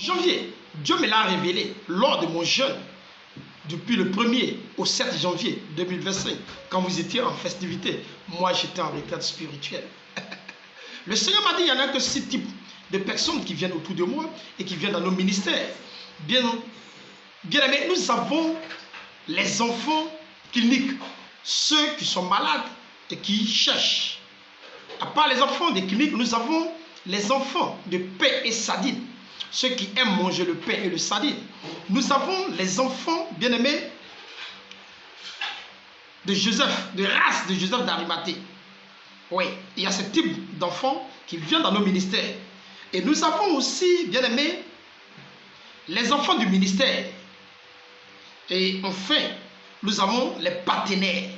janvier. Dieu me l'a révélé lors de mon jeûne, depuis le 1er au 7 janvier 2025, quand vous étiez en festivité. Moi, j'étais en retraite spirituelle. Le Seigneur m'a dit, il n'y en a que 6 types de personnes qui viennent autour de moi et qui viennent dans nos ministères. Bien aimé, nous avons les enfants cliniques, ceux qui sont malades et qui cherchent. À part les enfants des cliniques, nous avons les enfants de pain et sardines, ceux qui aiment manger le pain et le sardine. Nous avons les enfants bien-aimés de Joseph, de race de Joseph d'Arimathée. Oui, il y a ce type d'enfants qui viennent dans nos ministères. Et nous avons aussi, bien-aimés, les enfants du ministère. Et enfin, nous avons les partenaires.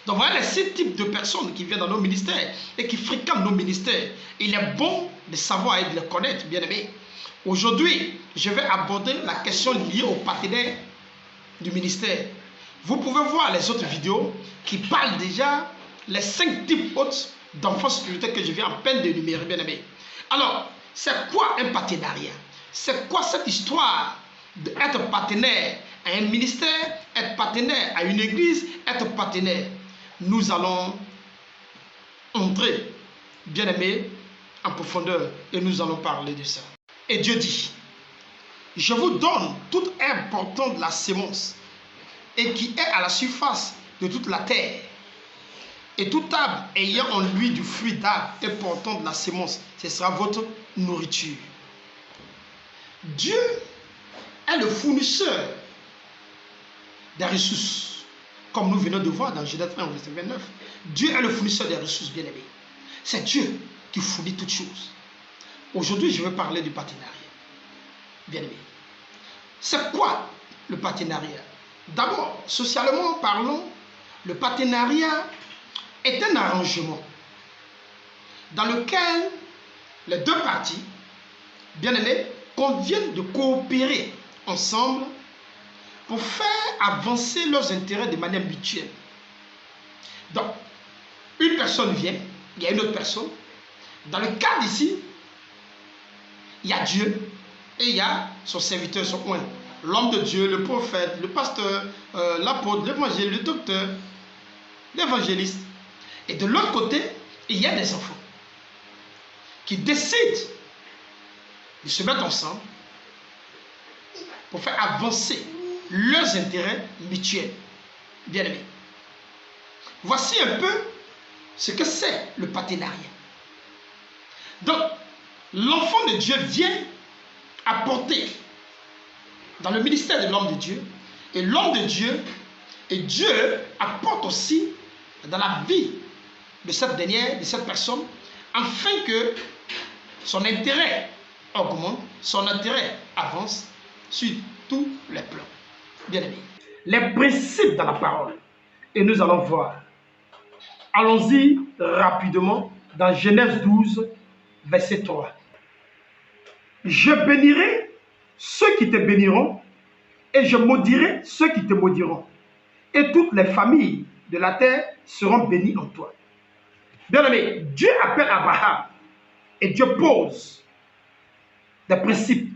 Donc voilà les 6 types de personnes qui viennent dans nos ministères et qui fréquentent nos ministères. Il est bon de savoir et de les connaître, bien-aimés. Aujourd'hui, je vais aborder la question liée aux partenaires du ministère. Vous pouvez voir les autres vidéos qui parlent déjà les 5 types autres d'enfants spirituels que je viens en peine d'énumérer, bien-aimés. Alors, c'est quoi un partenariat? C'est quoi cette histoire d'être partenaire à un ministère, être partenaire à une église, être partenaire? Nous allons entrer, bien-aimés, en profondeur et nous allons parler de ça. Et Dieu dit, je vous donne toute herbe portant de la sémence et qui est à la surface de toute la terre, et tout arbre ayant en lui du fruit d'arbre et portant de la sémence, ce sera votre nourriture. Dieu est le fournisseur des ressources, comme nous venons de voir dans Genèse 1, verset 29. Dieu est le fournisseur des ressources, bien-aimés. C'est Dieu qui fournit toutes choses. Aujourd'hui, je vais parler du partenariat. Bien-aimés. C'est quoi le partenariat? D'abord, socialement parlons, le partenariat est un arrangement dans lequel les deux parties, bien-aimés, conviennent de coopérer ensemble pour faire avancer leurs intérêts de manière mutuelle. Donc, une personne vient, il y a une autre personne. Dans le cas d'ici, il y a Dieu et il y a son serviteur, son oint. L'homme de Dieu, le prophète, le pasteur, l'apôtre, l'évangile, le docteur, l'évangéliste. Et de l'autre côté, il y a des enfants qui décident de se mettre ensemble pour faire avancer leurs intérêts mutuels. Bien-aimés. Voici un peu ce que c'est le partenariat. Donc, l'enfant de Dieu vient apporter dans le ministère de l'homme de Dieu, et l'homme de Dieu, et Dieu apporte aussi dans la vie de cette dernière, de cette personne, afin que son intérêt augmente, son intérêt avance sur tous les plans. Bien aimé. Les principes dans la parole, et nous allons voir. Allons-y rapidement dans Genèse 12, verset 3. Je bénirai ceux qui te béniront, et je maudirai ceux qui te maudiront. Et toutes les familles de la terre seront bénies en toi. Bien aimé, Dieu appelle Abraham, et Dieu pose des principes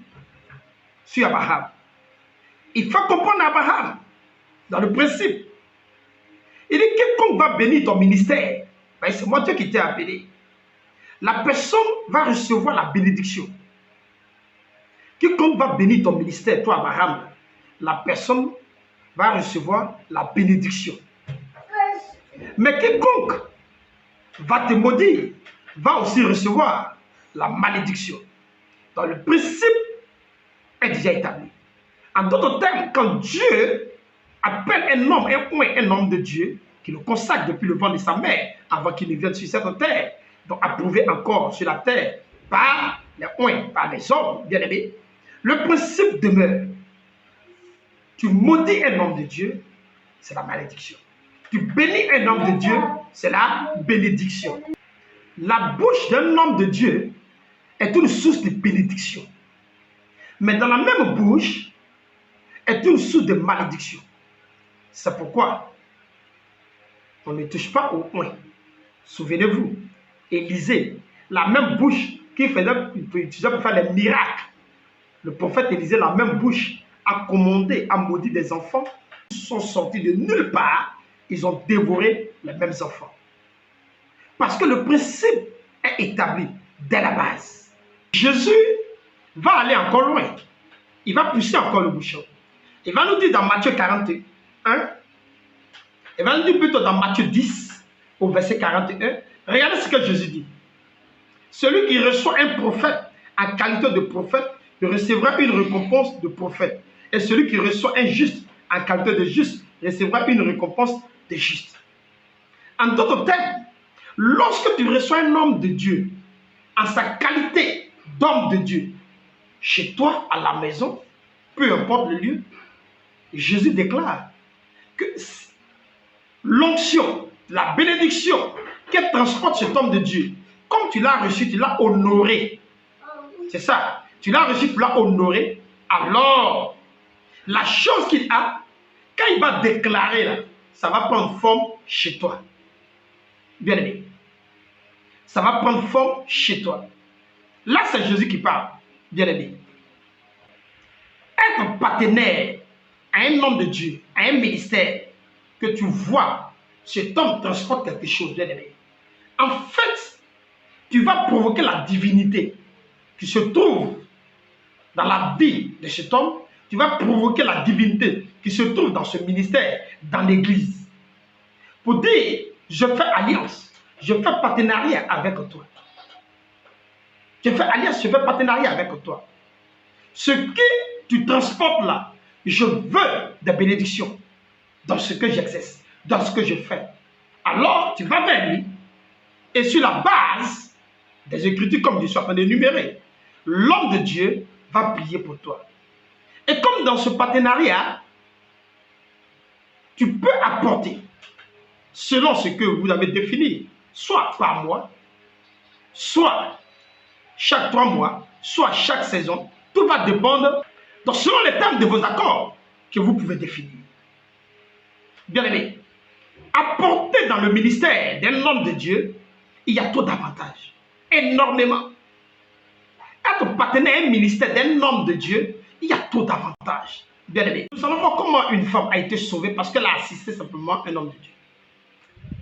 sur Abraham. Il faut comprendre Abraham dans le principe. Il dit, quiconque va bénir ton ministère, ben c'est moi Dieu qui t'ai appelé. La personne va recevoir la bénédiction. Quiconque va bénir ton ministère, toi Abraham, la personne va recevoir la bénédiction. Mais quiconque va te maudire, va aussi recevoir la malédiction. Donc le principe est déjà établi. En d'autres termes, quand Dieu appelle un homme de Dieu, qui le consacre depuis le ventre de sa mère, avant qu'il ne vienne sur cette terre, donc approuvé encore sur la terre par les oints, par les hommes, bien aimés, le principe demeure. Tu maudis un homme de Dieu, c'est la malédiction. Tu bénis un homme de Dieu, c'est la bénédiction. La bouche d'un homme de Dieu est une source de bénédiction. Mais dans la même bouche est une source de malédiction. C'est pourquoi on ne touche pas au oint. Souvenez-vous, Élisée, la même bouche qu'il utilisait pour faire les miracles. Le prophète Élisée, la même bouche, a commandé, a maudit des enfants qui sont sortis de nulle part. Ils ont dévoré les mêmes enfants. Parce que le principe est établi dès la base. Jésus va aller encore loin. Il va pousser encore le bouchon. Il va nous dire dans Matthieu 41, il va nous dire plutôt dans Matthieu 10, au verset 41, regardez ce que Jésus dit. Celui qui reçoit un prophète en qualité de prophète, il recevra une récompense de prophète. Et celui qui reçoit un juste en qualité de juste, recevra une récompense de juste. En d'autres termes, lorsque tu reçois un homme de Dieu, en sa qualité d'homme de Dieu, chez toi, à la maison, peu importe le lieu, Jésus déclare que l'onction, la bénédiction qu'elle transporte cet homme de Dieu, comme tu l'as reçu, tu l'as honoré. C'est ça. Tu l'as reçu, tu l'as honoré. Alors, la chose qu'il a, quand il va déclarer, là, ça va prendre forme chez toi. Bien aimé. Ça va prendre forme chez toi. Là, c'est Jésus qui parle. Bien aimé. Être partenaire à un homme de Dieu, à un ministère, que tu vois, cet homme transporte quelque chose, bien aimé. En fait, tu vas provoquer la divinité qui se trouve dans la vie de cet homme. Tu vas provoquer la divinité qui se trouve dans ce ministère, dans l'église. Pour dire, je fais alliance, je fais partenariat avec toi. Je fais alliance, je fais partenariat avec toi. Ce que tu transportes là, je veux des bénédictions dans ce que j'exerce, dans ce que je fais. Alors, tu vas vers lui et sur la base des Écritures, comme je suis en train d'énumérer, l'homme de Dieu va prier pour toi. Et comme dans ce partenariat, tu peux apporter, selon ce que vous avez défini, soit par mois, soit chaque 3 mois, soit chaque saison. Tout va dépendre, donc selon les termes de vos accords que vous pouvez définir. Bien aimé, apporter dans le ministère d'un homme de Dieu, il y a trop d'avantages. Énormément. Être partenaire à un ministère d'un homme de Dieu, il y a trop d'avantages. Bien aimé, nous allons voir comment une femme a été sauvée parce qu'elle a assisté simplement un homme de Dieu.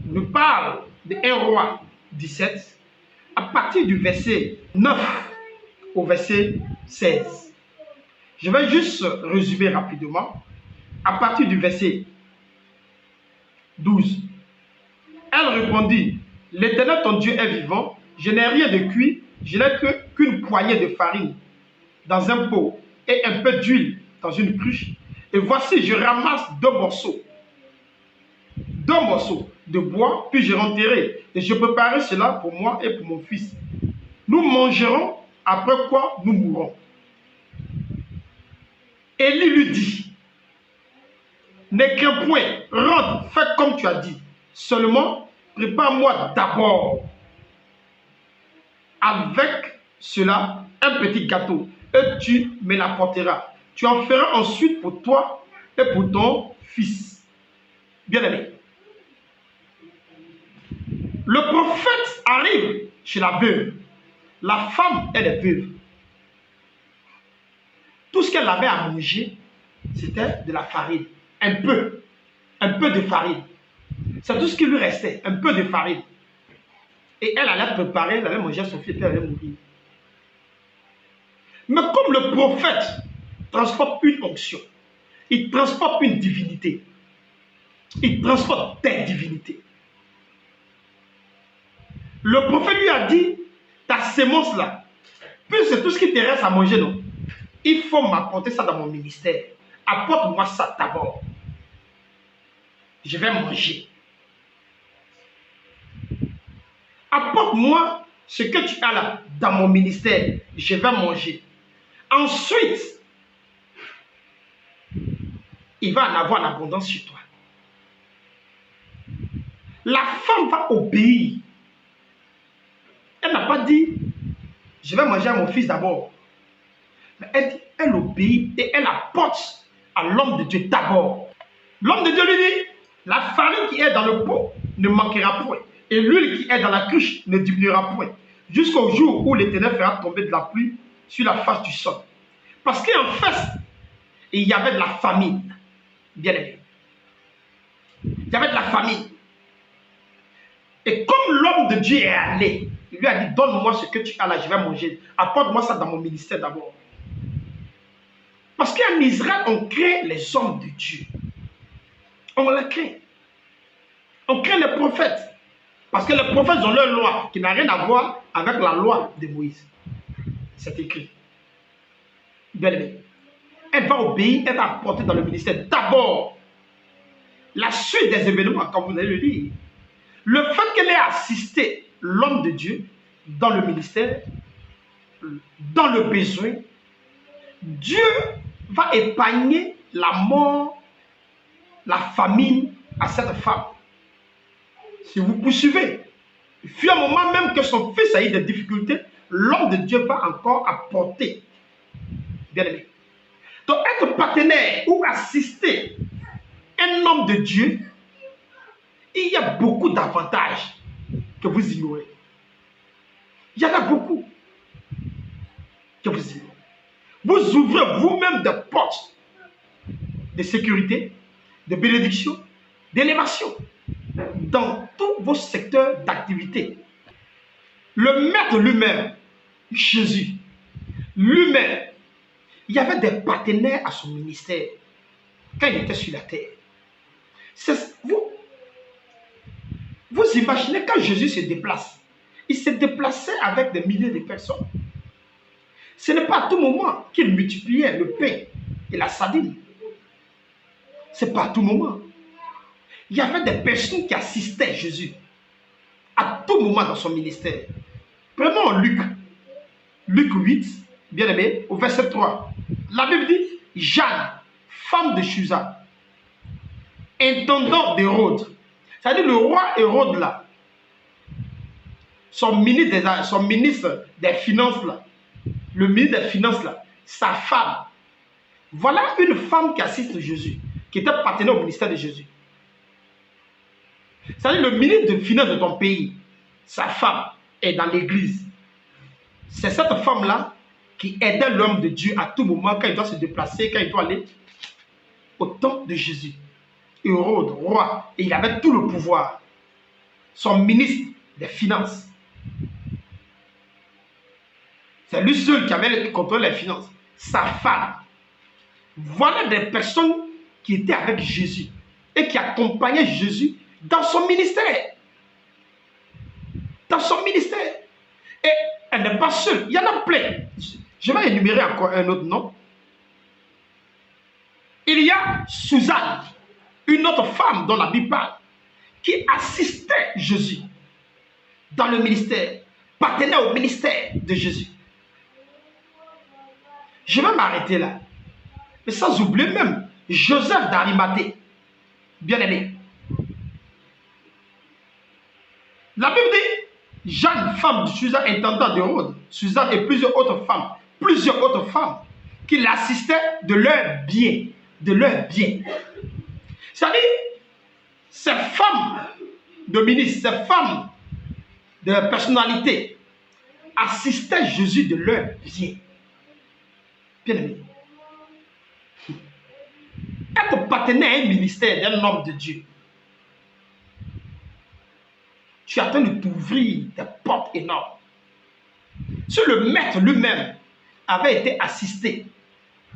Nous parle de 1 Roi 17, à partir du verset 9 au verset 16. Je vais juste résumer rapidement. À partir du verset 12. Elle répondit, l'Éternel ton Dieu est vivant, je n'ai rien de cuit, je n'ai qu'une poignée de farine dans un pot et un peu d'huile dans une cruche. Et voici, je ramasse 2 morceaux de bois, puis je renterrai et je préparerai cela pour moi et pour mon fils. Nous mangerons, après quoi nous mourrons. Élie lui dit, n'aie qu'un point, rentre, fais comme tu as dit. Seulement, prépare-moi d'abord avec cela un petit gâteau et tu me l'apporteras. Tu en feras ensuite pour toi et pour ton fils. Bien aimé. Le prophète arrive chez la veuve. La femme, elle est veuve. Tout ce qu'elle avait à manger, c'était de la farine. Un peu de farine. C'est tout ce qui lui restait, un peu de farine. Et elle allait préparer, elle allait manger à son fils et elle allait mourir. Mais comme le prophète transporte une onction, il transporte une divinité, il transporte des divinités. Le prophète lui a dit, ta sémence là, puis c'est tout ce qui te reste à manger, non? Il faut m'apporter ça dans mon ministère. Apporte-moi ça d'abord. Je vais manger. Apporte-moi ce que tu as là dans mon ministère. Je vais manger. Ensuite, il va en avoir en abondance sur toi. La femme va obéir. Elle n'a pas dit, je vais manger à mon fils d'abord. Mais elle dit, elle obéit et elle apporte à l'homme de Dieu d'abord. L'homme de Dieu lui dit, la farine qui est dans le pot ne manquera point. Et l'huile qui est dans la cruche ne diminuera point. Jusqu'au jour où l'Éternel fera tomber de la pluie sur la face du sol. Parce qu'en fait, il y avait de la famine. Bien aimé. Il y avait de la famine. Et comme l'homme de Dieu est allé, il lui a dit, donne-moi ce que tu as là, je vais manger. Apporte-moi ça dans mon ministère d'abord. Parce qu'en Israël, on crée les hommes de Dieu. On les crée. On crée les prophètes. Parce que les prophètes ont leur loi qui n'a rien à voir avec la loi de Moïse. C'est écrit. Bien aimé. Elle va obéir, elle va apporter dans le ministère d'abord la suite des événements, comme vous allez le dire. Le fait qu'elle ait assisté l'homme de Dieu dans le ministère, dans le besoin, Dieu va épargner la mort, la famine à cette femme. Si vous poursuivez, il fut un moment même que son fils a eu des difficultés, l'homme de Dieu va encore apporter. Bien aimé. Donc être partenaire ou assister un homme de Dieu, il y a beaucoup d'avantages que vous ignorez. Il y en a beaucoup que vous ignorez. Vous ouvrez vous-même des portes de sécurité, de bénédiction, d'élévation dans tous vos secteurs d'activité. Le maître lui-même, Jésus, lui-même, il y avait des partenaires à son ministère quand il était sur la terre. Vous imaginez quand Jésus se déplace, il se déplaçait avec des milliers de personnes. Ce n'est pas à tout moment qu'il multipliait le pain et la sardine. Ce n'est pas à tout moment. Il y avait des personnes qui assistaient Jésus à tout moment dans son ministère. Prenons Luc 8, bien aimé, au verset 3. La Bible dit, Jeanne, femme de Chuza, intendant d'Hérode. C'est-à-dire le roi Hérode là, son ministre des Finances là, le ministre des Finances là, sa femme. Voilà une femme qui assiste Jésus, qui était partenaire au ministère de Jésus. C'est-à-dire le ministre des Finances de ton pays, sa femme est dans l'église. C'est cette femme-là qui aidait l'homme de Dieu à tout moment quand il doit se déplacer, quand il doit aller au temple de Jésus. Hérode, roi, et il avait tout le pouvoir. Son ministre des Finances. C'est lui seul qui avait contrôlé les finances. Sa femme. Voilà des personnes qui étaient avec Jésus et qui accompagnaient Jésus dans son ministère. Dans son ministère. Et elle n'est pas seule. Il y en a plein. Je vais énumérer encore un autre nom. Il y a Suzanne, une autre femme dont la Bible parle, qui assistait Jésus dans le ministère, partenait au ministère de Jésus. Je vais m'arrêter là. Mais sans oublier même Joseph d'Arimathée, bien aimé. La Bible dit, Jeanne, femme de Suzanne, intendant d'Hérode, Suzanne et plusieurs autres femmes qui l'assistaient de leurs biens. De leurs biens. C'est-à-dire, ces femmes de ministres, ces femmes de personnalité assistaient Jésus de leurs biens. Bien aimé. Être partenaire à un ministère d'un homme de Dieu, tu es en train de t'ouvrir des portes énormes. Si le maître lui-même avait été assisté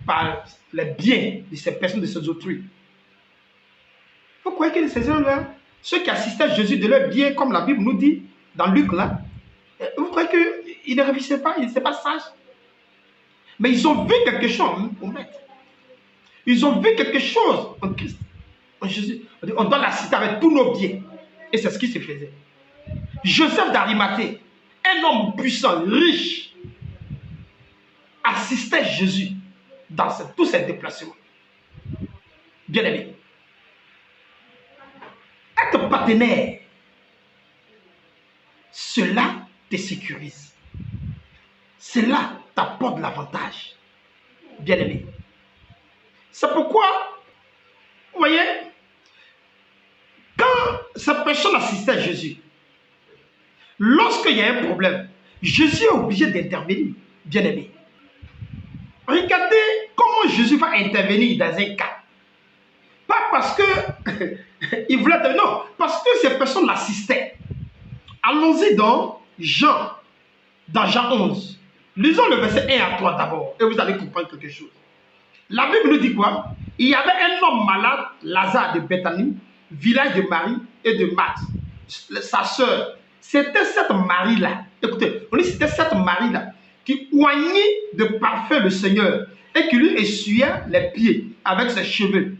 par les biens de ces personnes, de ces autrui, vous croyez que ces gens-là, ceux qui assistaient Jésus de leurs biens, comme la Bible nous dit dans Luc là, vous croyez qu'ils ne réfléchissaient pas, ils n'étaient pas sages? Mais ils ont vu quelque chose au maître. Ils ont vu quelque chose en Christ, en Jésus. On doit l'assister avec tous nos biens. Et c'est ce qui se faisait. Joseph d'Arimathée, un homme puissant, riche, assistait Jésus dans tous ses déplacements. Bien aimé. Être partenaire, cela te sécurise. Cela t'apporte l'avantage. Bien aimé. C'est pourquoi, vous voyez, quand cette personne assistait à Jésus, lorsqu'il y a un problème, Jésus est obligé d'intervenir, bien aimé. Regardez comment Jésus va intervenir dans un cas. Pas parce que il voulait, non, parce que ces personnes l'assistaient. Allons-y dans Jean 11. Lisons le verset 1 à 3 d'abord, et vous allez comprendre quelque chose. La Bible nous dit quoi? Il y avait un homme malade, Lazare de Béthanie, village de Marie et de Marthe, sa sœur. C'était cette Marie-là, écoutez, on dit c'était cette Marie-là qui oignit de parfum le Seigneur et qui lui essuya les pieds avec ses cheveux.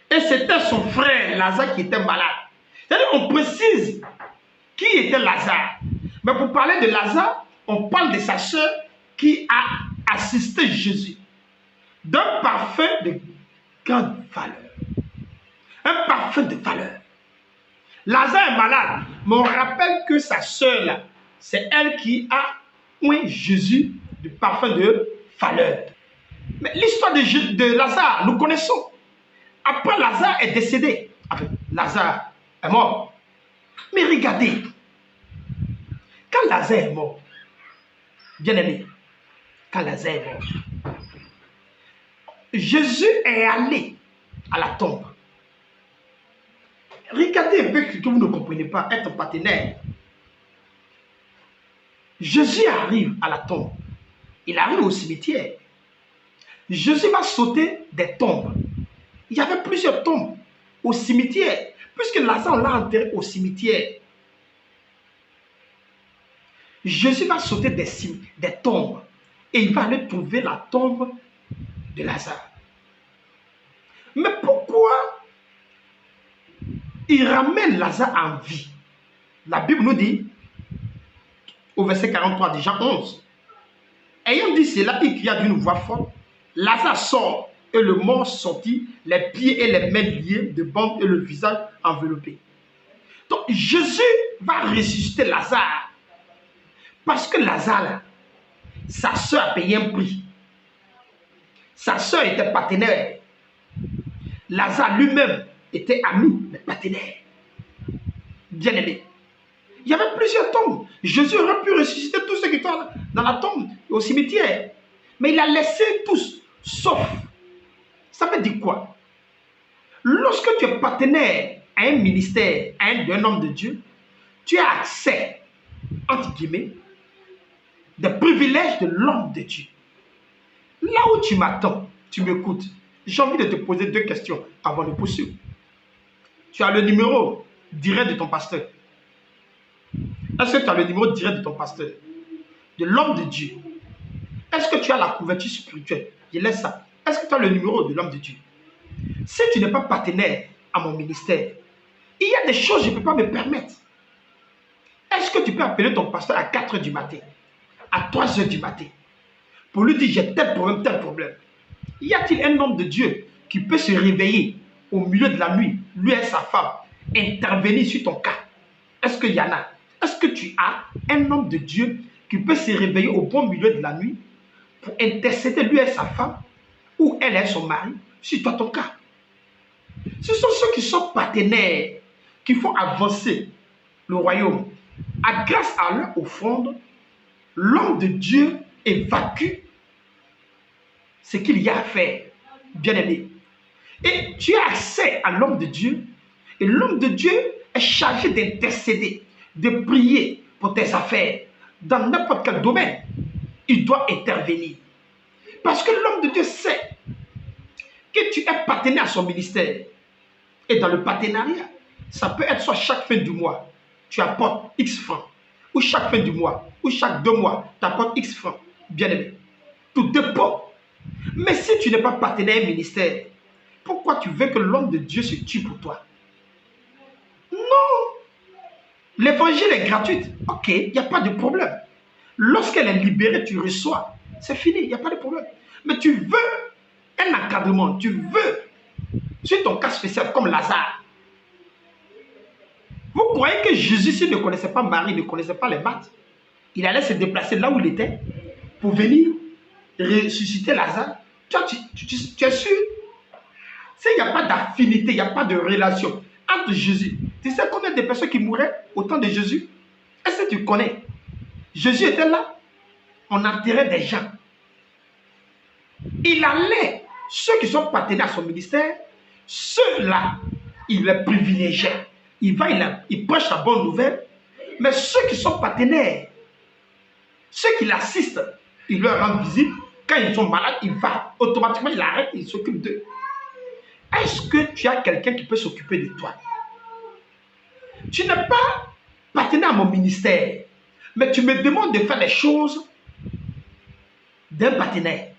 Et c'était son frère Lazare qui était malade. C'est-à-dire on précise qui était Lazare. Mais pour parler de Lazare, on parle de sa sœur qui a assisté Jésus d'un parfum de grande valeur. Un parfum de valeur. Lazare est malade, mais on rappelle que sa sœur là, c'est elle qui a oint Jésus du parfum de valeur. Mais l'histoire de Lazare, nous connaissons. Après, Lazare est décédé. Après, Lazare est mort. Mais regardez, quand Lazare est mort, bien aimé, quand Lazare est mort, Jésus est allé à la tombe. Regardez un peu que vous ne comprenez pas, être partenaire. Jésus arrive à la tombe. Il arrive au cimetière. Jésus va sauter des tombes. Il y avait plusieurs tombes au cimetière, puisque Lazare l'a enterré au cimetière. Jésus va sauter des tombes et il va aller trouver la tombe de Lazare. Mais pourquoi il ramène Lazare en vie? La Bible nous dit, au verset 43 de Jean 11, ayant dit cela, il cria d'une voix forte, Lazare sort, et le mort sortit, les pieds et les mains liés de bandes et le visage enveloppé. Donc Jésus va ressusciter Lazare. Parce que Lazare, là, sa soeur a payé un prix. Sa soeur était partenaire. Lazare lui-même était ami, mais partenaire. Bien aimé. Il y avait plusieurs tombes. Jésus aurait pu ressusciter tous ceux qui étaient dans la tombe, au cimetière. Mais il a laissé tous, sauf. Ça veut dire quoi? Lorsque tu es partenaire à un ministère, à un homme de Dieu, tu as accès, entre guillemets, des privilèges de l'homme de Dieu. Là où tu m'attends, tu m'écoutes, j'ai envie de te poser deux questions avant de poursuivre. Tu as le numéro direct de ton pasteur. Est-ce que tu as le numéro direct de ton pasteur? De l'homme de Dieu? Est-ce que tu as la couverture spirituelle? Je laisse ça. Est-ce que tu as le numéro de l'homme de Dieu? Si tu n'es pas partenaire à mon ministère, il y a des choses que je ne peux pas me permettre. Est-ce que tu peux appeler ton pasteur à 4 h du matin, à 3 h du matin, pour lui dire j'ai tel problème, tel problème? Y a-t-il un homme de Dieu qui peut se réveiller au milieu de la nuit, lui et sa femme, intervenir sur ton cas? Est-ce qu'il y en a? Est-ce que tu as un homme de Dieu qui peut se réveiller au bon milieu de la nuit pour intercéder lui et sa femme, ou elle et son mari, sur toi ton cas? Ce sont ceux qui sont partenaires, qui font avancer le royaume. Grâce à leur offrande, l'homme de Dieu évacue ce qu'il y a à faire, bien aimé. Et tu as accès à l'homme de Dieu, et l'homme de Dieu est chargé d'intercéder, de prier pour tes affaires. Dans n'importe quel domaine, il doit intervenir. Parce que l'homme de Dieu sait que tu es partenaire à son ministère. Et dans le partenariat, ça peut être soit chaque fin du mois, tu apportes X francs, ou chaque fin du mois, ou chaque 2 mois, tu apportes X francs. Bien aimé. Tout dépend. Mais si tu n'es pas partenaire ministère, pourquoi tu veux que l'homme de Dieu se tue pour toi? Non. L'évangile est gratuit. Ok, il n'y a pas de problème. Lorsqu'elle est libérée, tu reçois. C'est fini, il n'y a pas de problème. Mais tu veux un encadrement, tu veux, sur ton cas spécial, comme Lazare. Vous croyez que Jésus, s'il ne connaissait pas Marie, ne connaissait pas les maths, il allait se déplacer là où il était pour venir ressusciter Lazare? Tu es sûr? S'il n'y a pas d'affinité, il n'y a pas de relation entre Jésus, tu sais combien de personnes qui mouraient au temps de Jésus? Est-ce que tu connais? Jésus était là, on enterrait des gens. il allait, ceux qui sont partenaires à son ministère, ceux-là, il les privilégiait. Il va, il prêche la bonne nouvelle, mais ceux qui sont partenaires, ceux qui l'assistent, il leur rend visite. Quand ils sont malades, il va. Automatiquement, il arrête, il s'occupe d'eux. Est-ce que tu as quelqu'un qui peut s'occuper de toi? Tu n'es pas partenaire à mon ministère, mais tu me demandes de faire les choses d'un partenaire.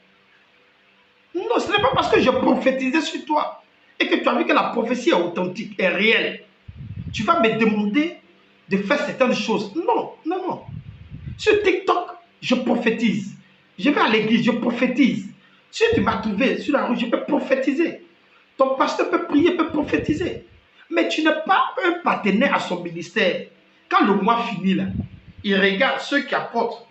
Non, ce n'est pas parce que je prophétisais sur toi et que tu as vu que la prophétie est authentique, est réelle. Tu vas me demander de faire certaines choses. Non, non, non. Sur TikTok, je prophétise. Je vais à l'église, je prophétise. Si tu m'as trouvé sur la rue, je peux prophétiser. Ton pasteur peut prier, peut prophétiser. Mais tu n'es pas un partenaire à son ministère. Quand le mois finit, là, il regarde ceux qui apportent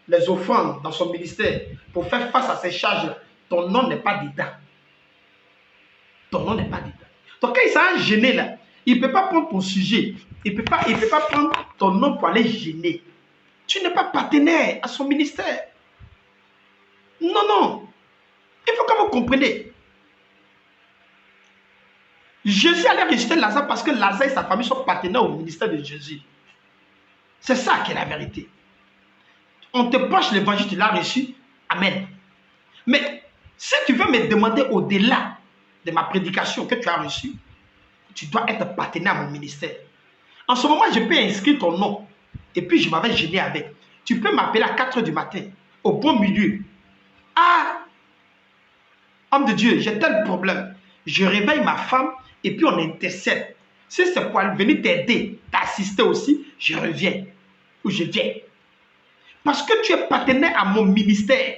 les offrandes dans son ministère pour faire face à ces charges-là. Ton nom n'est pas dedans. Ton nom n'est pas dedans. Donc quand il s'est gêné là, il ne peut pas prendre ton sujet. Il ne peut pas prendre ton nom pour aller gêner. Tu n'es pas partenaire à son ministère. Non, non. Il faut que vous compreniez. Jésus allait ressusciter Lazare parce que Lazare et sa famille sont partenaires au ministère de Jésus. C'est ça qui est la vérité. On te prêche l'évangile, tu l'as reçu. Amen. Mais si tu veux me demander au-delà de ma prédication que tu as reçue, tu dois être partenaire à mon ministère. En ce moment, je peux inscrire ton nom et puis je m'avais gêné avec. Tu peux m'appeler à 4 h du matin, au bon milieu. Ah, homme de Dieu, j'ai tel problème. Je réveille ma femme et puis on intercède. Si c'est pour venir t'aider, t'assister aussi, je reviens ou je viens. Parce que tu es partenaire à mon ministère.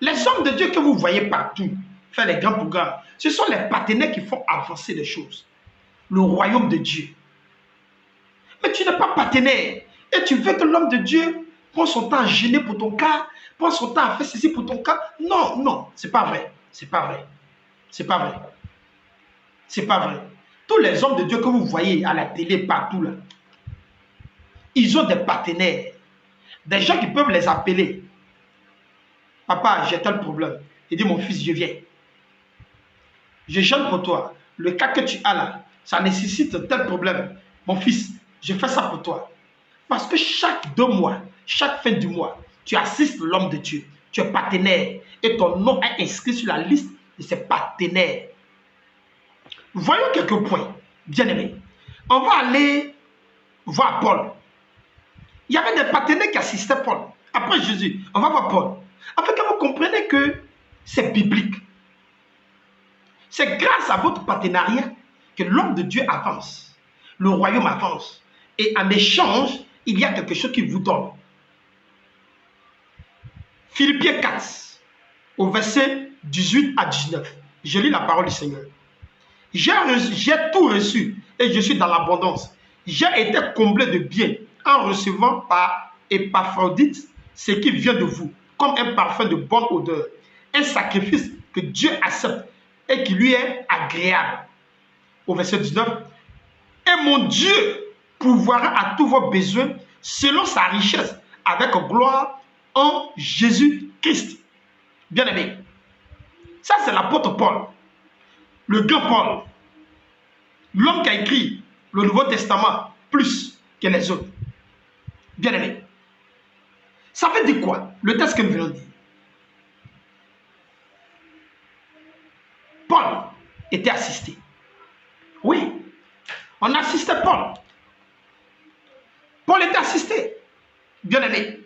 Les hommes de Dieu que vous voyez partout faire les grands programmes, ce sont les partenaires qui font avancer les choses. Le royaume de Dieu. Mais tu n'es pas partenaire. Et tu veux que l'homme de Dieu prenne son temps à gêner pour ton cas, prenne son temps à faire ceci pour ton cas. Non, non, c'est pas vrai. C'est pas vrai. C'est pas vrai. C'est pas vrai. Tous les hommes de Dieu que vous voyez à la télé partout là, ils ont des partenaires. Des gens qui peuvent les appeler. Papa, j'ai tel problème. Il dit, mon fils, je viens. Je gêne pour toi. Le cas que tu as là, ça nécessite tel problème. Mon fils, je fais ça pour toi. Parce que chaque 2 mois, chaque fin du mois, tu assistes l'homme de Dieu. Tu es partenaire. Et ton nom est inscrit sur la liste de ses partenaires. Voyons quelques points, bien aimés. On va aller voir Paul. Il y avait des partenaires qui assistaient Paul. Après Jésus, on va voir Paul. Afin que vous compreniez que c'est biblique. C'est grâce à votre partenariat que l'homme de Dieu avance. Le royaume avance. Et en échange, il y a quelque chose qu'il vous donne. Philippiens 4, au verset 18 à 19. Je lis la parole du Seigneur. J'ai tout reçu et je suis dans l'abondance. J'ai été comblé de bien en recevant par Épaphrodite ce qui vient de vous, comme un parfum de bonne odeur, un sacrifice que Dieu accepte et qui lui est agréable. Au verset 19, et mon Dieu pourvoira à tous vos besoins selon sa richesse avec gloire en Jésus-Christ. Bien aimé, ça c'est l'apôtre Paul, le grand Paul, l'homme qui a écrit le Nouveau Testament plus que les autres. Bien aimé, ça veut dire quoi? Le texte que nous venons de dire. Paul était assisté. Oui, on assistait Paul. Paul était assisté. Bien aimé.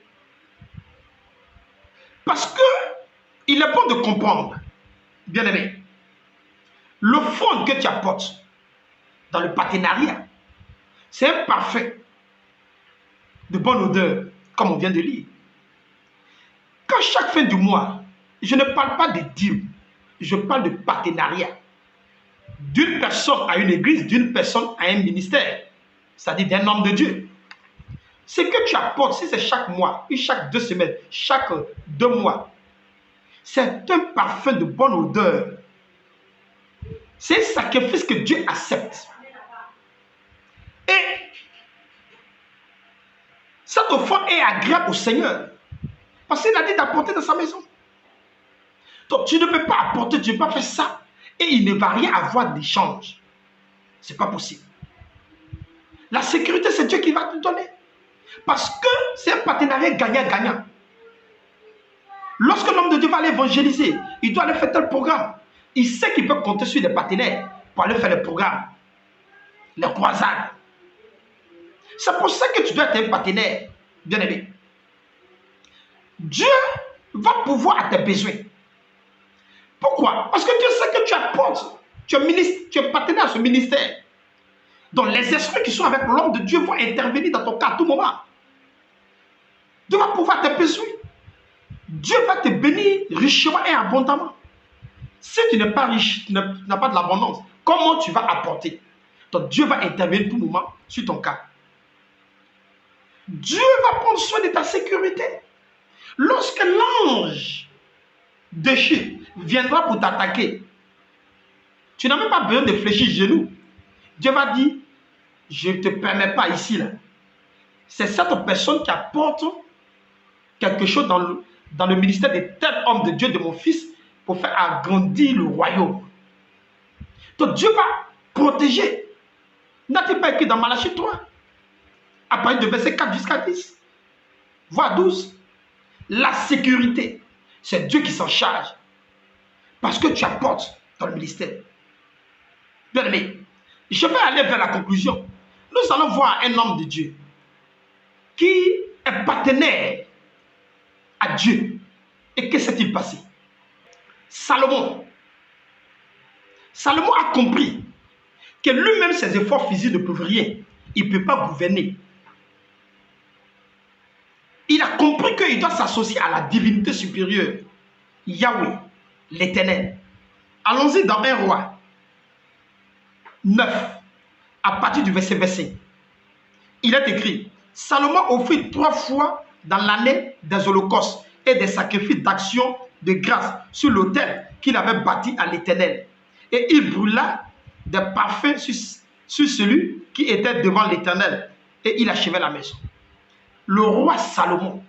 Parce que il est bon de comprendre, bien aimé, le fond que tu apportes dans le partenariat, c'est un parfum de bonne odeur, comme on vient de lire. Quand chaque fin du mois, je ne parle pas de deal, je parle de partenariat. D'une personne à une église, d'une personne à un ministère, c'est-à-dire d'un homme de Dieu. Ce que tu apportes, si c'est chaque mois, chaque 2 semaines, chaque 2 mois, c'est un parfum de bonne odeur. C'est un sacrifice que Dieu accepte. Et cette offrande est agréable au Seigneur. Parce qu'il a dit d'apporter dans sa maison. Donc, tu ne peux pas apporter, tu ne peux pas faire ça. Et il ne va rien avoir d'échange. Ce n'est pas possible. La sécurité, c'est Dieu qui va te donner. Parce que c'est un partenariat gagnant-gagnant. Lorsque l'homme de Dieu va aller évangéliser, il doit aller faire tel programme. Il sait qu'il peut compter sur des partenaires pour aller faire les programmes, les croisades. C'est pour ça que tu dois être un partenaire, bien aimé. Dieu va pouvoir à tes besoins. Pourquoi? Parce que Dieu sait que tu apportes, tu es partenaire à ce ministère. Donc les esprits qui sont avec l'homme de Dieu vont intervenir dans ton cas à tout moment. Dieu va pouvoir te besoins. Dieu va te bénir richement et abondamment. Si tu n'es pas riche, tu n'as pas de l'abondance, comment tu vas apporter? Donc Dieu va intervenir tout moment sur ton cas. Dieu va prendre soin de ta sécurité. Lorsque l'ange de Dieu viendra pour t'attaquer, tu n'as même pas besoin de fléchir les genoux. Dieu va dire, je ne te permets pas ici. Là. C'est cette personne qui apporte quelque chose dans le ministère de tel homme de Dieu, de mon fils, pour faire agrandir le royaume. Donc Dieu va protéger. N'a-t-il pas écrit dans Malachie 3, à partir de verset 4 jusqu'à 10, voire 12, la sécurité, c'est Dieu qui s'en charge. Parce que tu apportes dans le ministère. Bien aimé, je vais aller vers la conclusion. Nous allons voir un homme de Dieu qui est partenaire à Dieu. Et que s'est-il passé? Salomon. Salomon a compris que lui-même, ses efforts physiques ne peuvent rien. Il ne peut pas gouverner. Il a compris qu'il doit s'associer à la divinité supérieure, Yahweh, l'Éternel. Allons-y dans 1 Roi 9, à partir du verset 25. Il est écrit, Salomon offrit 3 fois dans l'année des holocaustes et des sacrifices d'action de grâce sur l'autel qu'il avait bâti à l'Éternel. Et il brûla des parfums sur celui qui était devant l'Éternel. Et il achevait la maison. Le roi Salomon,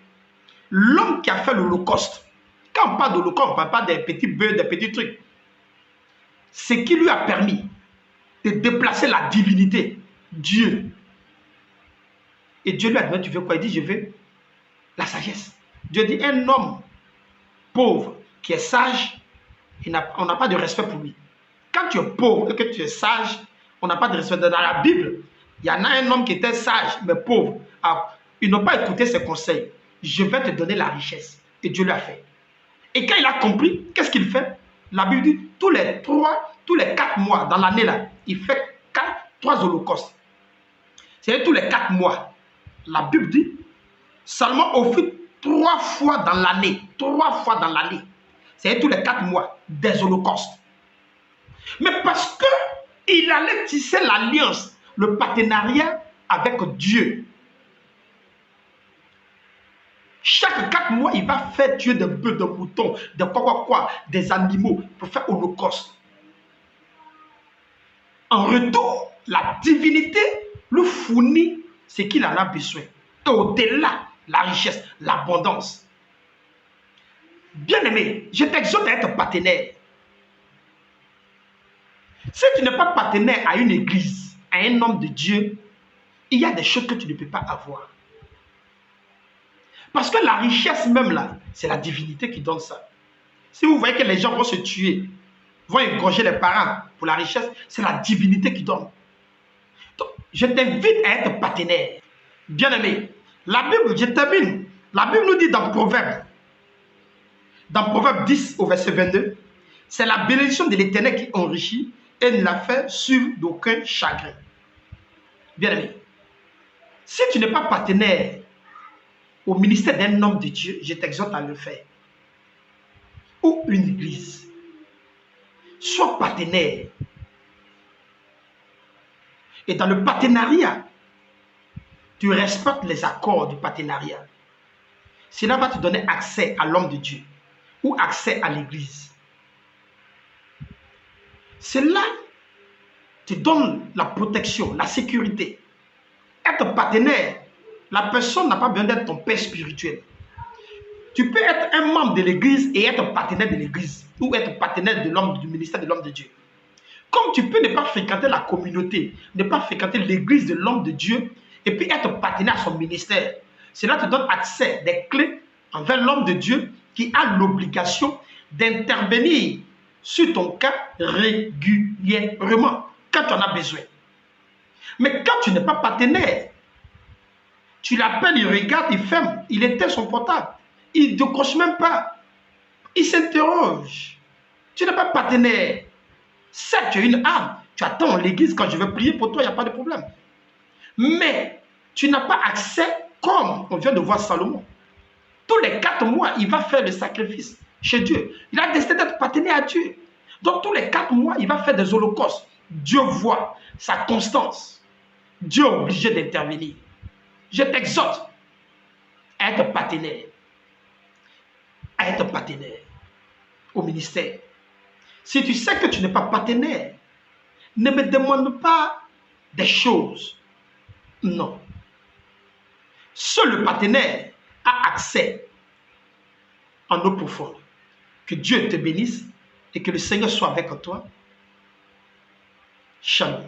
l'homme qui a fait l'holocauste, quand on parle d'holocauste, on ne parle pas des petits bœufs, des petits trucs. Ce qui lui a permis de déplacer la divinité, Dieu. Et Dieu lui a dit, tu veux quoi? Il dit, je veux la sagesse. Dieu dit, un homme pauvre qui est sage, on n'a pas de respect pour lui. Quand tu es pauvre et que tu es sage, on n'a pas de respect. Dans la Bible, il y en a un homme qui était sage, mais pauvre. Alors, ils n'ont pas écouté ses conseils. Je vais te donner la richesse. Et Dieu l'a fait. Et quand il a compris, qu'est-ce qu'il fait? La Bible dit, tous les 4 mois dans l'année, là, il fait 3 holocaustes. C'est-à-dire tous les 4 mois. La Bible dit, Salomon offrit 3 fois dans l'année. 3 fois dans l'année. C'est-à-dire tous les 4 mois des holocaustes. Mais parce qu'il allait tisser l'alliance, le partenariat avec Dieu. Chaque 4 mois, il va faire tuer des bœufs, des moutons, des animaux pour faire holocauste. En retour, la divinité lui fournit ce qu'il en a besoin. Et au-delà, la richesse, l'abondance. Bien-aimé, je t'exhorte à être partenaire. Si tu n'es pas partenaire à une église, à un homme de Dieu, il y a des choses que tu ne peux pas avoir. Parce que la richesse même là, c'est la divinité qui donne ça. Si vous voyez que les gens vont se tuer, vont égorger les parents pour la richesse, c'est la divinité qui donne. Donc, je t'invite à être partenaire. Bien-aimé, la Bible, je termine. La Bible nous dit dans Proverbe 10 au verset 22, c'est la bénédiction de l'Éternel qui enrichit et ne la fait suivre d'aucun chagrin. Bien-aimé, si tu n'es pas partenaire au ministère d'un homme de Dieu, je t'exhorte à le faire. Ou une église. Sois partenaire. Et dans le partenariat, tu respectes les accords du partenariat. Cela va te donner accès à l'homme de Dieu ou accès à l'église. Cela te donne la protection, la sécurité. Être partenaire, la personne n'a pas besoin d'être ton père spirituel. Tu peux être un membre de l'église et être partenaire de l'église ou être partenaire de l'homme, du ministère de l'homme de Dieu. Comme tu peux ne pas fréquenter la communauté, ne pas fréquenter l'église de l'homme de Dieu et puis être partenaire à son ministère. Cela te donne accès, des clés envers l'homme de Dieu qui a l'obligation d'intervenir sur ton cas régulièrement quand tu en as besoin. Mais quand tu n'es pas partenaire, tu l'appelles, il regarde, il ferme, il éteint son portable. Il ne décroche même pas. Il s'interroge. Tu n'es pas partenaire. Certes, tu as une âme. Tu attends l'église quand je vais prier pour toi, il n'y a pas de problème. Mais tu n'as pas accès comme on vient de voir Salomon. Tous les 4 mois, il va faire le sacrifice chez Dieu. Il a décidé d'être partenaire à Dieu. Donc tous les 4 mois, il va faire des holocaustes. Dieu voit sa constance. Dieu est obligé d'intervenir. Je t'exhorte à être partenaire. À être partenaire au ministère. Si tu sais que tu n'es pas partenaire, ne me demande pas des choses. Non. Seul le partenaire a accès en eau profonde. Que Dieu te bénisse et que le Seigneur soit avec toi. Shalom.